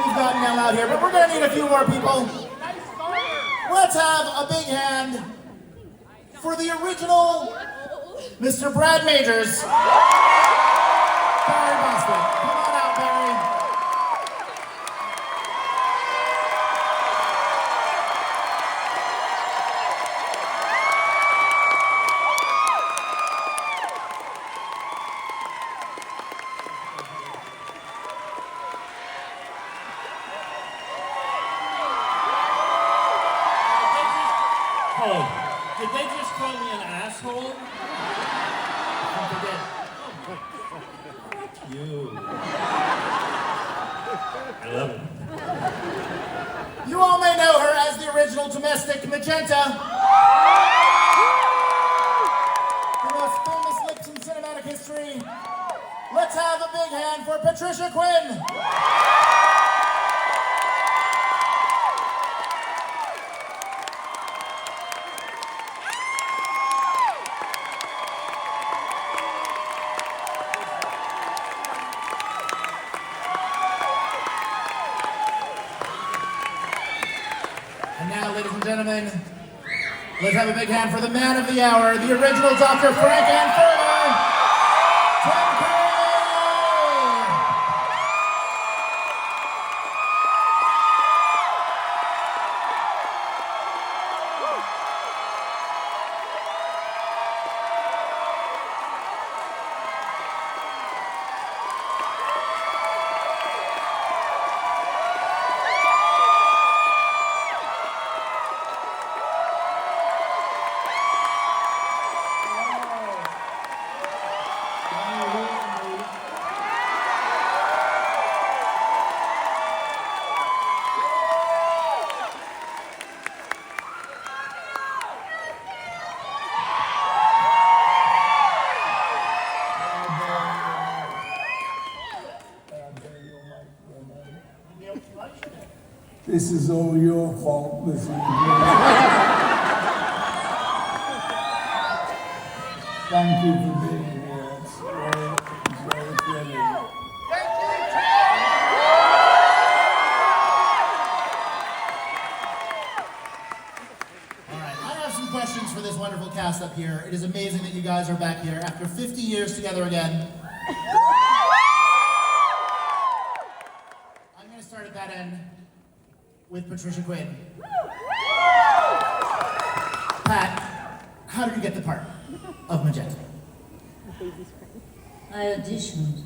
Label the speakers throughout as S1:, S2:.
S1: we've got Nell out here, but we're gonna need a few more people. Let's have a big hand for the original Mr. Brad Majors. Barry Bostwick. Come on out, Barry.
S2: Oh, did they just call me an asshole? You. I love it.
S1: You all may know her as the original domestic Magenta. The most famous lips in cinematic history. Let's have a big hand for Patricia Quinn. And now, ladies and gentlemen, let's have a big hand for the man of the hour, the original Dr. Frank and Furler, Tim Curry.
S3: This is all your fault, this evening. Thank you for being here. It's very thrilling.
S1: All right, I have some questions for this wonderful cast up here. It is amazing that you guys are back here after 50 years together again. I'm going to start at that end with Patricia Quinn. Pat, how did you get the part of Magenta?
S4: I auditioned.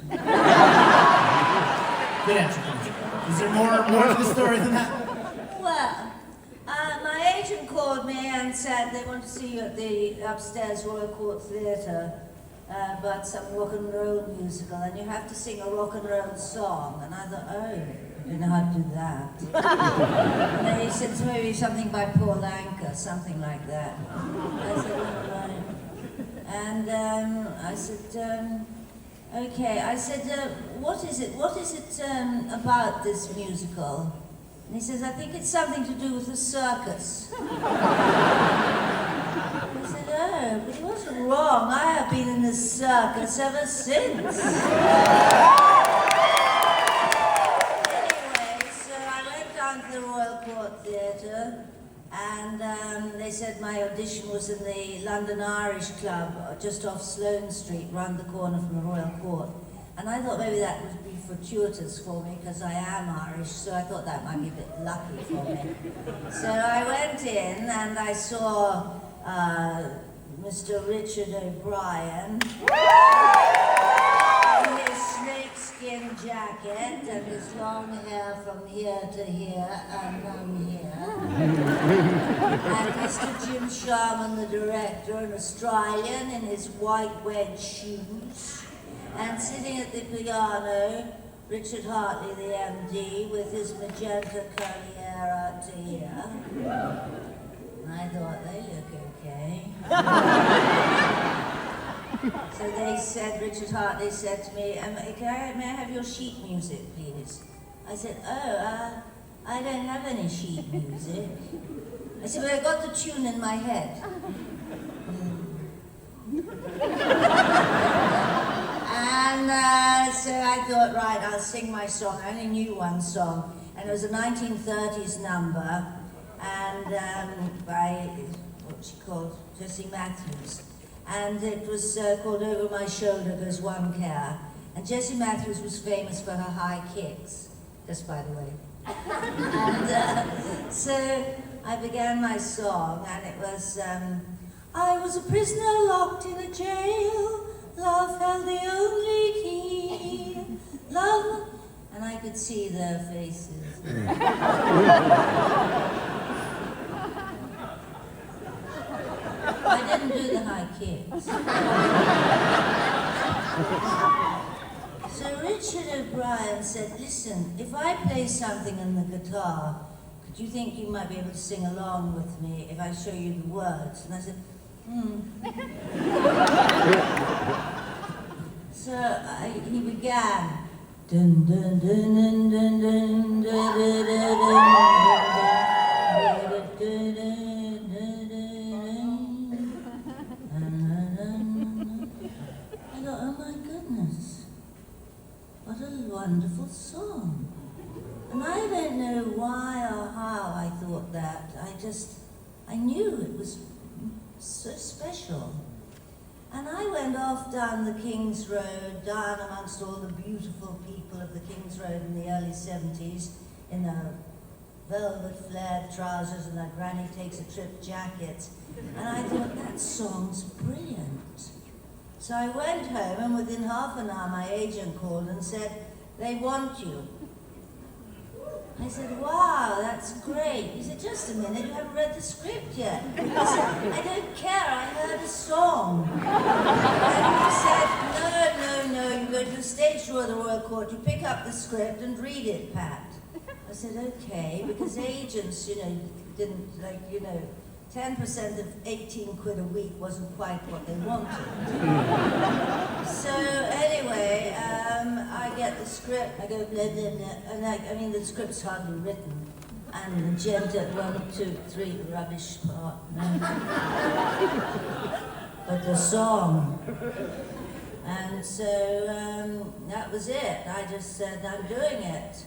S1: Good answer, Patricia. Is there more to the story than that?
S4: Well, my agent called me and said they want to see you at the upstairs Royal Court Theatre about some rock and roll musical, and you have to sing a rock and roll song. And I thought, oh, I don't know how to do that. And then he said, so maybe something by Paul Anka, something like that. I said, all right. And I said, okay. I said, what is it about this musical? And he says, I think it's something to do with the circus. I said, oh, but he wasn't wrong. I have been in the circus ever since. The Royal Court Theatre, and they said my audition was in the London Irish Club, just off Sloane Street, round the corner from the Royal Court. And I thought maybe that would be fortuitous for me, because I am Irish, so I thought that might be a bit lucky for me. So I went in, and I saw Mr. Richard O'Brien, in his snakeskin jacket and his long hair from here to here and I'm here. And Mr. Jim Sharman, the director, an Australian, in his white wedge shoes. And sitting at the piano, Richard Hartley, the MD, with his magenta curly hair out to here. And I thought, they look okay. So they said, Richard Hartley said to me, may I have your sheet music, please? I said, oh, I don't have any sheet music. I said, well, I got the tune in my head. And so I thought, right, I'll sing my song. I only knew one song. And And it was a 1930s number, and by what she called Jessie Matthews. And it was called Over My Shoulder Goes One Care. And Jessie Matthews was famous for her high kicks, just by the way. And so I began my song, and it was, I was a prisoner locked in a jail, love held the only key, love, and I could see their faces. I didn't do the high kicks. So Richard O'Brien said, listen, if I play something on the guitar, could you think you might be able to sing along with me if I show you the words? And I said, So he began. Dun, dun, dun, dun, dun, dun, dun, dun, I thought, oh my goodness, what a wonderful song. And I don't know why or how I thought that. I knew it was so special. And I went off down the King's Road, down amongst all the beautiful people of the King's Road in the early 70s, in a velvet flared trousers and a granny takes a trip jacket. And I thought, that song's brilliant. So I went home, and within half an hour my agent called and said, they want you. I said, wow, that's great. He said, just a minute, you haven't read the script yet. I said, I don't care, I heard a song. And he said, no, you go to the stage door of the Royal Court, you pick up the script and read it, Pat. I said, okay, because agents, didn't, 10% of 18 quid a week wasn't quite what they wanted. So anyway, I get the script, I go blah, blah, blah, and the script's hardly written. And the gent at 1, 2, 3, rubbish part, no. But the song. And so that was it. I just said, I'm doing it.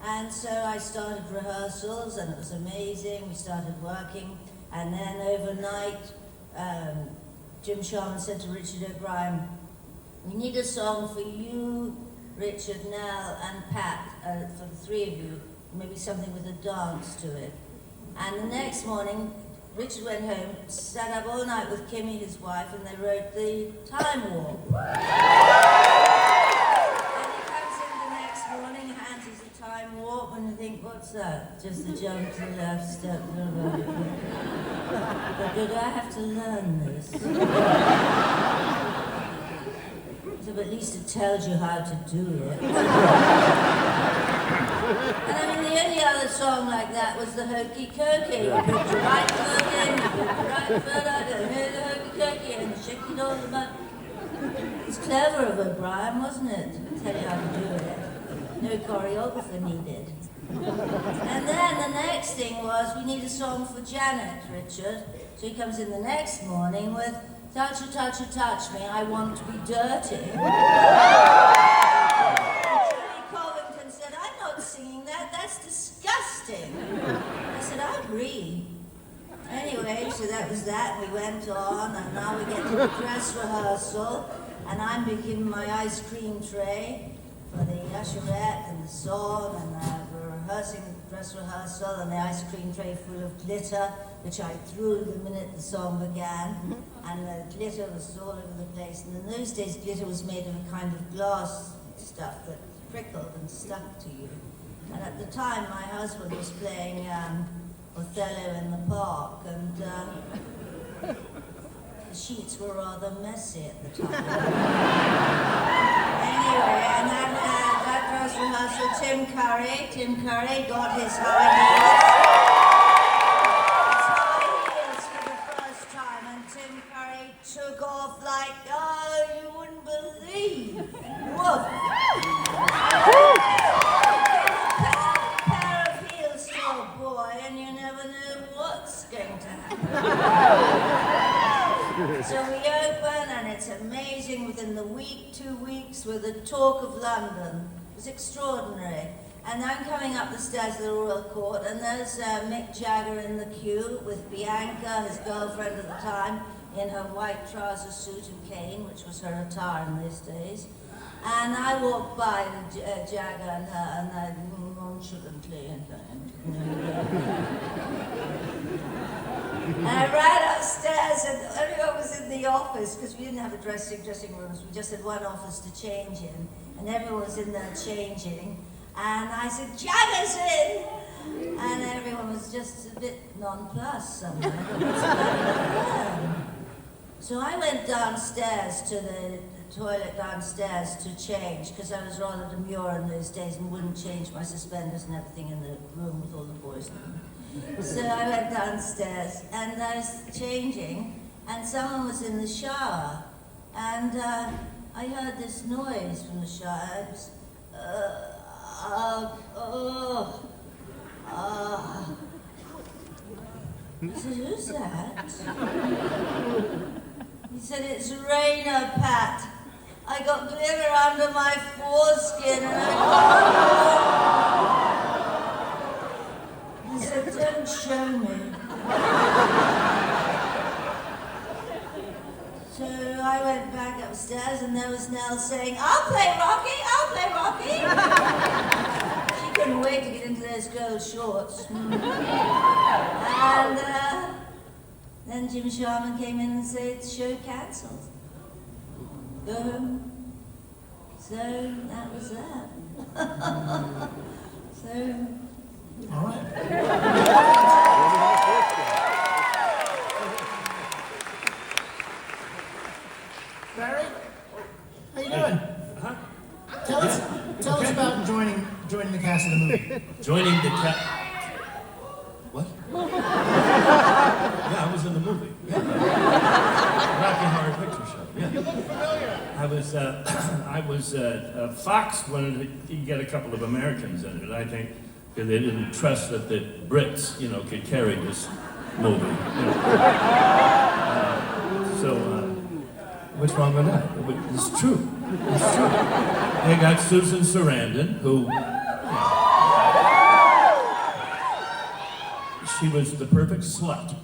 S4: And so I started rehearsals, and it was amazing. We started working. And then overnight, Jim Sharman said to Richard O'Brien, we need a song for you, Richard, Nell, and Pat, for the three of you, maybe something with a dance to it. And the next morning, Richard went home, sat up all night with Kimmy, his wife, and they wrote the Time Warp. And he comes in the next morning, hands us a Time Warp, and you think, what's that? Just a jump to the left, step to the right. But did I have to learn this? So at least it tells you how to do it. And the only other song like that was the Hokey Cokey. You put your right foot in, you put your right foot out, and here's the Hokey Cokey, and you shake it all about. It's clever of O'Brien, wasn't it? To tell you how to do it. No choreographer needed. And then the next thing was, we need a song for Janet, Richard. So he comes in the next morning with, touch you, touch you, touch me, I want to be dirty. Julie Covington said, I'm not singing that, that's disgusting. I said, I agree. Anyway, so that was that, we went on, and now we get to the dress rehearsal, and I'm making my ice cream tray for the usherette and the song, and we're rehearsing the dress rehearsal, and the ice cream tray full of glitter, which I threw the minute the song began, and the glitter was all over the place. And in those days, glitter was made of a kind of glass stuff that prickled and stuck to you. And at the time, my husband was playing Othello in the park, and the sheets were rather messy at the time. Anyway, and that dress rehearsal, Tim Curry got his high heels. Took off like, oh, you wouldn't believe. Woof. Pair of heels to a boy, and you never know what's going to happen. So we open, and it's amazing. Within the week, 2 weeks, we're the talk of London. It was extraordinary. And I'm coming up the stairs of the Royal Court, and there's Mick Jagger in the queue with Bianca, his girlfriend at the time, in her white trouser suit and cane, which was her attire in these days. And I walked by Jagger and her, and I nonchalantly, and I ran upstairs, and everyone was in the office, because we didn't have a dressing rooms, we just had one office to change in, and everyone was in there changing. And I said, Jagger's in! And everyone was just a bit nonplussed somehow. So I went downstairs to the toilet downstairs to change, because I was rather demure in those days and wouldn't change my suspenders and everything in the room with all the boys in them. So I went downstairs and I was changing, and someone was in the shower. And I heard this noise from the shower. It was, I said, who's that? He said, it's Raina, Pat. I got glitter under my foreskin and I said, don't show me. So I went back upstairs and there was Nell saying, I'll play Rocky, I'll play Rocky. She couldn't wait to get into those girls' shorts. And then Jim Sharman came in and said, show cancelled. Go home. So that was that. So.
S1: All right. Barry, how you doing?
S2: Huh?
S1: Tell us about joining the cast of the movie.
S2: Joining the cast. What? Yeah, I was in the movie. Yeah. Rocky Horror Picture Show. Yeah.
S1: You look familiar.
S2: I was Fox wanted to get a couple of Americans in it, I think, because they didn't trust that the Brits, could carry this movie. What's wrong with that? It's true. It's true. They got Susan Sarandon, who. She was the perfect slut.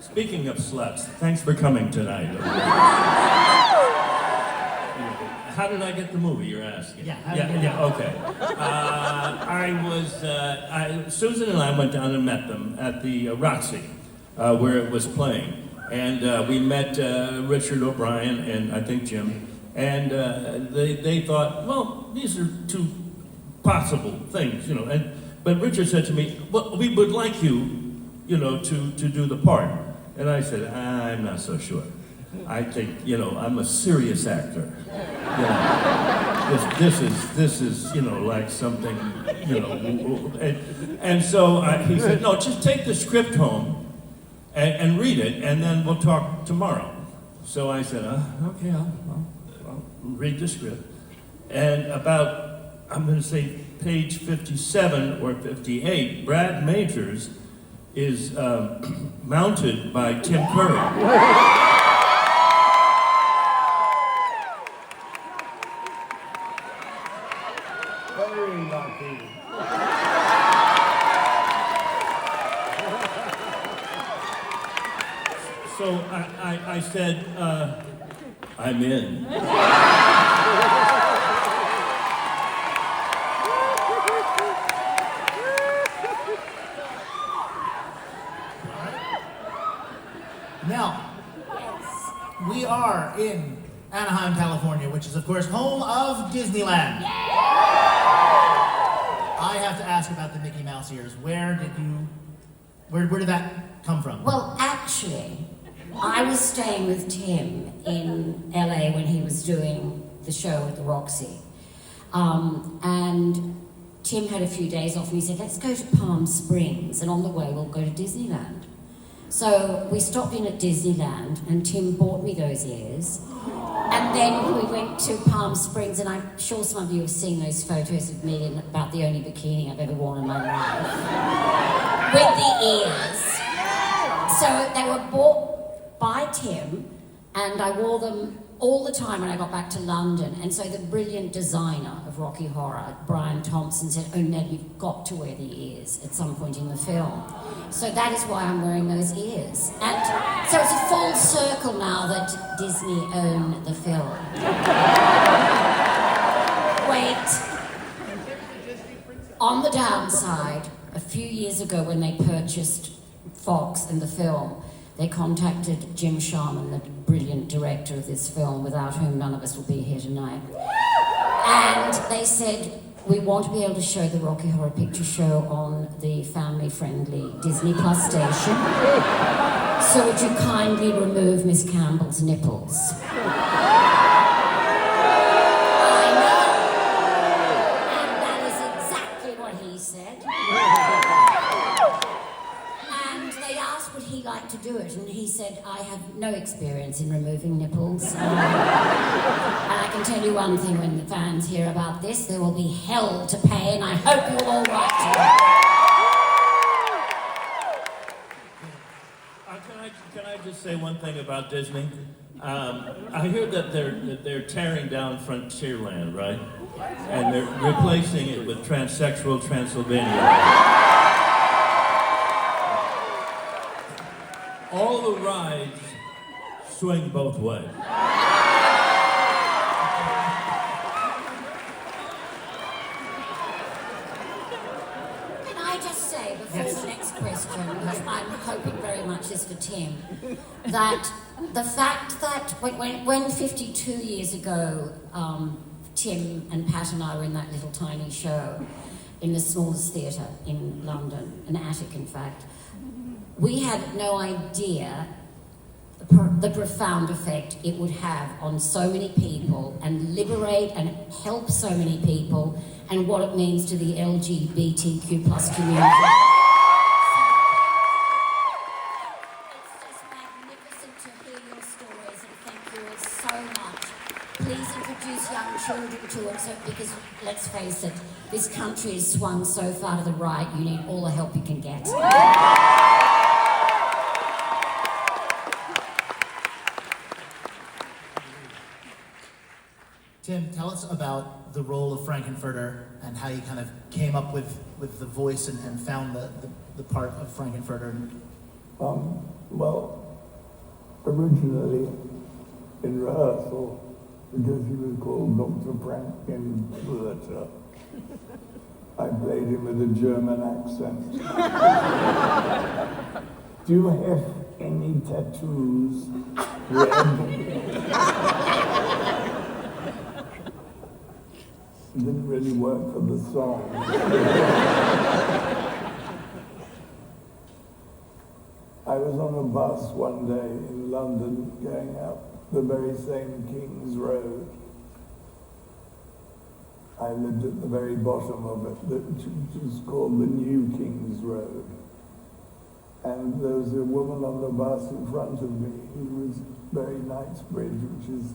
S2: Speaking of sluts, thanks for coming tonight. How did I get the movie, you're asking?
S1: Yeah,
S2: okay. Susan and I went down and met them at the Roxy, where it was playing. And we met Richard O'Brien and I think Jim. And they thought, well, these are two possible things, but Richard said to me, well, we would like you, to do the part. And I said, I'm not so sure. I think, I'm a serious actor. This is, like something, and so he said, no, just take the script home and read it, and then we'll talk tomorrow. So I said, okay, I'll read the script. And about, I'm going to say page 57 or 58, Brad Majors is mounted by Tim Curry.
S3: Very lucky.
S2: So I said, I'm in.
S1: Now, we are in Anaheim, California, which is, of course, home of Disneyland. I have to ask about the Mickey Mouse ears. Where did that come from?
S5: Well, actually, I was staying with Tim in LA when he was doing the show at the Roxy. And Tim had a few days off and he said, let's go to Palm Springs, and on the way we'll go to Disneyland. So we stopped in at Disneyland and Tim bought me those ears. And then we went to Palm Springs, and I'm sure some of you have seen those photos of me in about the only bikini I've ever worn in my life. With the ears. So they were bought by Tim, and I wore them all the time when I got back to London. And so the brilliant designer of Rocky Horror, Brian Thompson, said, "Oh, Nell, you've got to wear the ears at some point in the film." So that is why I'm wearing those ears. And so it's a full circle now that Disney own the film. Wait. On the downside, a few years ago when they purchased Fox and the film, they contacted Jim Sharman, the brilliant director of this film, without whom none of us will be here tonight. And they said, "We want to be able to show the Rocky Horror Picture Show on the family-friendly Disney Plus station. So would you kindly remove Miss Campbell's nipples?" I know. And that is exactly what he said. And they asked would he like to do it, and he said, "I have no experience in removing nipples. And I can tell you one thing, when the fans hear about this, there will be hell to pay, and I hope you'll all write to me."
S2: Can I just say one thing about Disney? I hear that they're tearing down Frontierland, right? And they're replacing it with transsexual Transylvania. All the rides swing both ways.
S5: Can I just say, before the next question, because I'm hoping very much is for Tim, that the fact that when 52 years ago, Tim and Pat and I were in that little tiny show in the smallest theatre in London, an attic in fact, we had no idea the profound effect it would have on so many people and liberate and help so many people, and what it means to the LGBTQ plus community. It's just magnificent to hear your stories, and thank you all so much. Please introduce young children to it, because let's face it, this country is swung so far to the right, you need all the help you can get.
S1: Tim, tell us about the role of Frankenfurter and how you kind of came up with the voice and found the part of Frankenfurter.
S3: Well, originally in rehearsal, because he was called Dr. Frankenfurter, I played him with a German accent. "Do you have any tattoos, Red?" It didn't really work for the song. I was on a bus one day in London going up the very same King's Road. I lived at the very bottom of it, which is called the New King's Road. And there was a woman on the bus in front of me who was very Knightsbridge, which is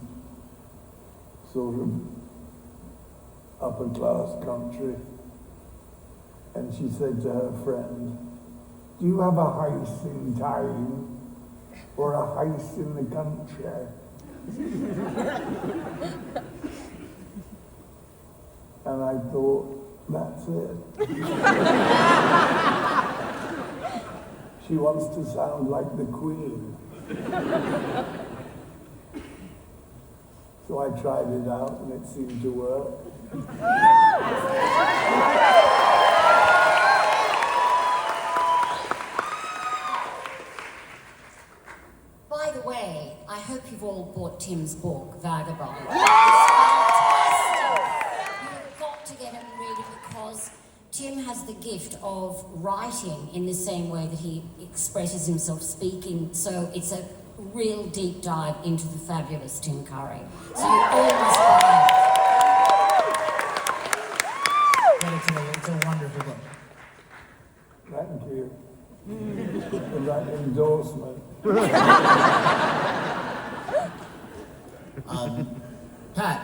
S3: sort of upper class country, and she said to her friend, "Do you have a house in town or a house in the country?" And I thought, that's it. She wants to sound like the Queen. So I tried it out and it seemed to work.
S5: By the way, I hope you've all bought Tim's book, Vagabond. It's fantastic. You've got to get it and read it, because Tim has the gift of writing in the same way that he expresses himself speaking. So it's a real deep dive into the fabulous Tim Curry. So you all must buy it.
S1: It's a wonderful book.
S3: Thank you for that endorsement.
S1: Pat,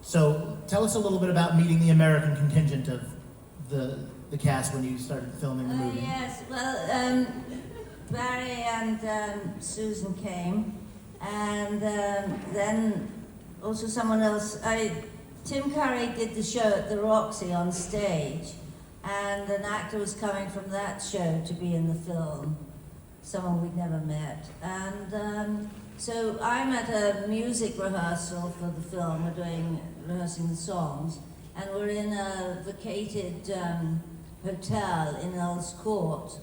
S1: so tell us a little bit about meeting the American contingent of the cast when you started filming the movie.
S4: Yes, well, Barry and Susan came, And then also someone else, Tim Curry did the show at the Roxy on stage, and an actor was coming from that show to be in the film, someone we'd never met. And so I'm at a music rehearsal for the film. We're rehearsing the songs, and we're in a vacated hotel in Earl's Court,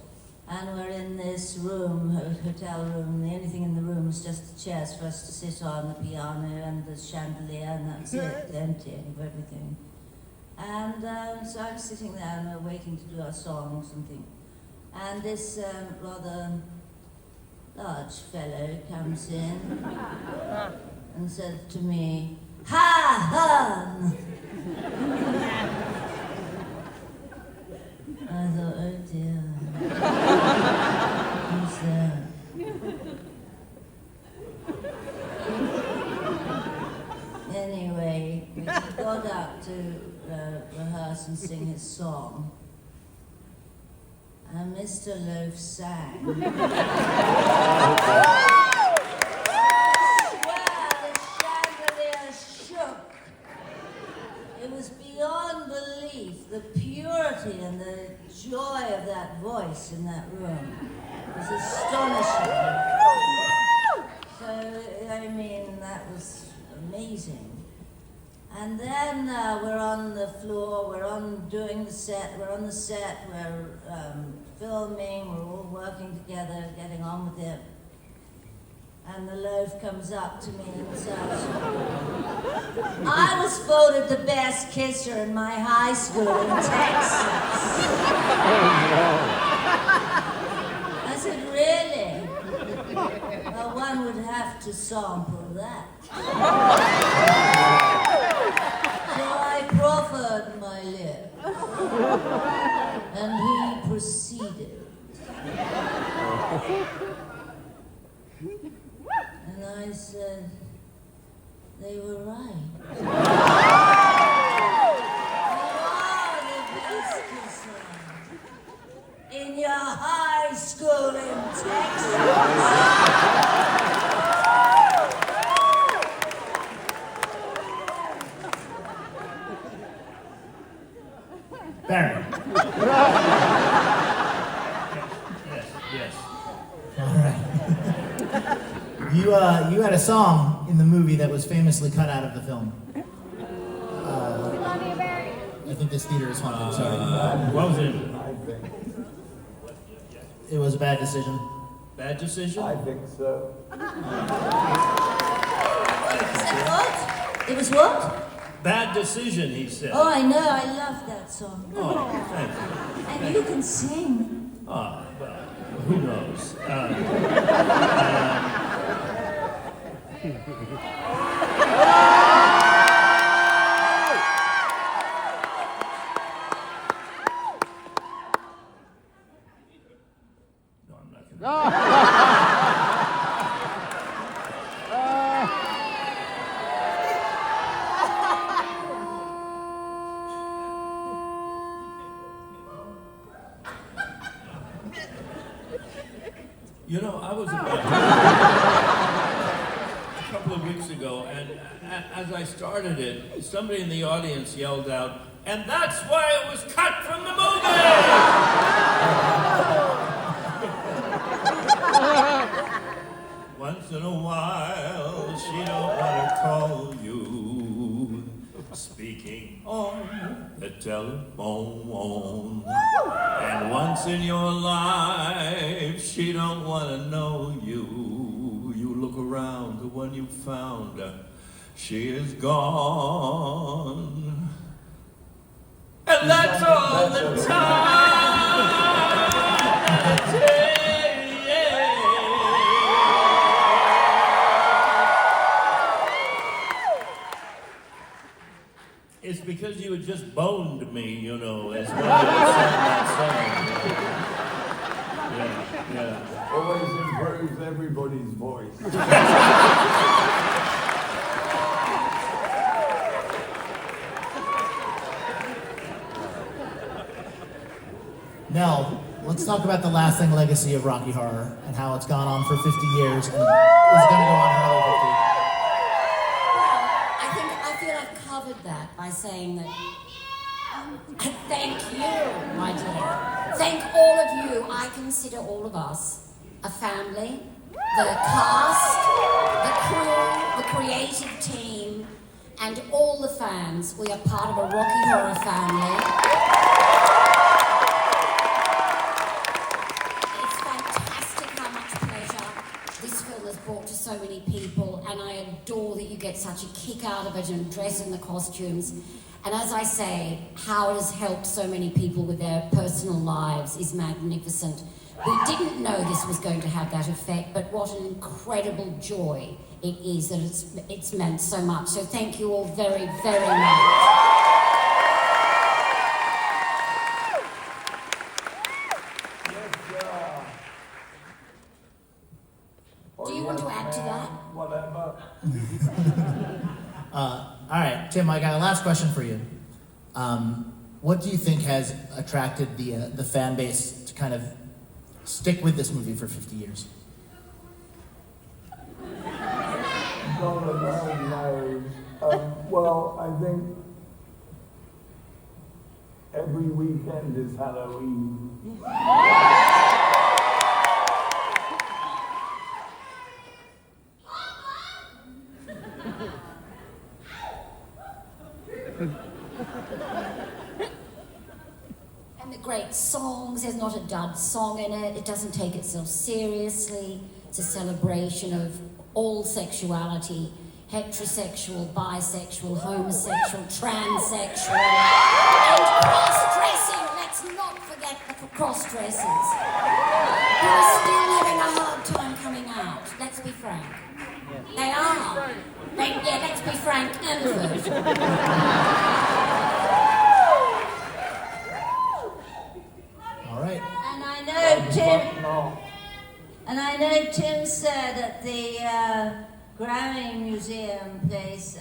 S4: and we're in this room, hotel room. The only thing in the room is just the chairs for us to sit on, the piano and the chandelier, and that's it, empty of everything. And so I'm sitting there and we're waiting to do our song or something. And this rather large fellow comes in and said to me, "Ha, hum!" I thought, oh dear. Who's that? Anyway, we got up to rehearse and sing his song. And Mr. Loaf sang. Well, the chandelier shook. It was beyond belief, the purity and the joy of that voice in that room. It was astonishing. So, I mean, that was amazing. And then we're on the floor, we're on doing the set, we're on the set, we're filming, we're all working together, getting on with it. And the Loaf comes up to me and says, "I was voted the best kisser in my high school in Texas." I said, "Really? Well, one would have to sample that." So I proffered my lip, and he proceeded. And I said, "They were right. You are the best kisser in your high school in Texas."
S1: Barry.
S2: Yes.
S1: All right. You had a song in the movie that was famously cut out of the film. I think this theater is haunted. Sorry.
S2: What was it?
S1: It was a bad decision.
S2: Bad decision?
S3: I think so.
S4: Said what? It was what?
S2: Bad decision, he said.
S4: Oh, I know. I love that song.
S2: Oh, thank you.
S4: And you can sing.
S2: Ah, well, who knows? No, I'm not gonna. You know, I was about a couple of weeks ago, and as I started it, somebody in the audience yelled out, "And that's why it was cut from the movie!" Once in a while, she don't want to call you, speaking on the telephone. And once in your life, she don't want to know you. You look around, the one you found, she is gone. And that's all the time. It's because you had just boned me, you know, as well as that song. Yeah.
S3: Always improves everybody's voice.
S1: Nell, let's talk about the lasting legacy of Rocky Horror and how it's gone on for 50 years and is going to go on for another 50.
S5: I feel I've covered that by saying that. Thank you, my dear. Thank all of you. I consider all of us a family. The cast, the crew, the creative team, and all the fans. We are part of a Rocky Horror family. It's fantastic how much pleasure this film has brought to so many people, and I adore that you get such a kick out of it and dress in the costumes. And as I say, how it has helped so many people with their personal lives is magnificent. We didn't know this was going to have that effect, but what an incredible joy it is that it's meant so much. So thank you all very, very much. Do you want to add to that?
S3: Whatever.
S1: All right, Tim, I got a last question for you. What do you think has attracted the fan base to kind of stick with this movie for 50 years?
S3: God alone knows. Well, I think every weekend is Halloween.
S5: And the great songs, there's not a dud song in it. It doesn't take itself seriously. It's a celebration of all sexuality, heterosexual, bisexual, homosexual, transsexual, and cross-dressing. Let's not forget the cross-dressers who are still having a hard time coming out. Let's be frank. They are. Let's be frank and virgin.
S1: All right.
S4: And I know Tim said at the Grammy Museum place,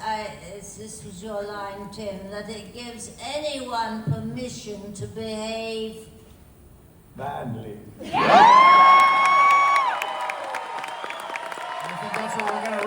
S4: this was your line, Tim, that it gives anyone permission to behave
S3: Badly.
S1: I think that's what we're going to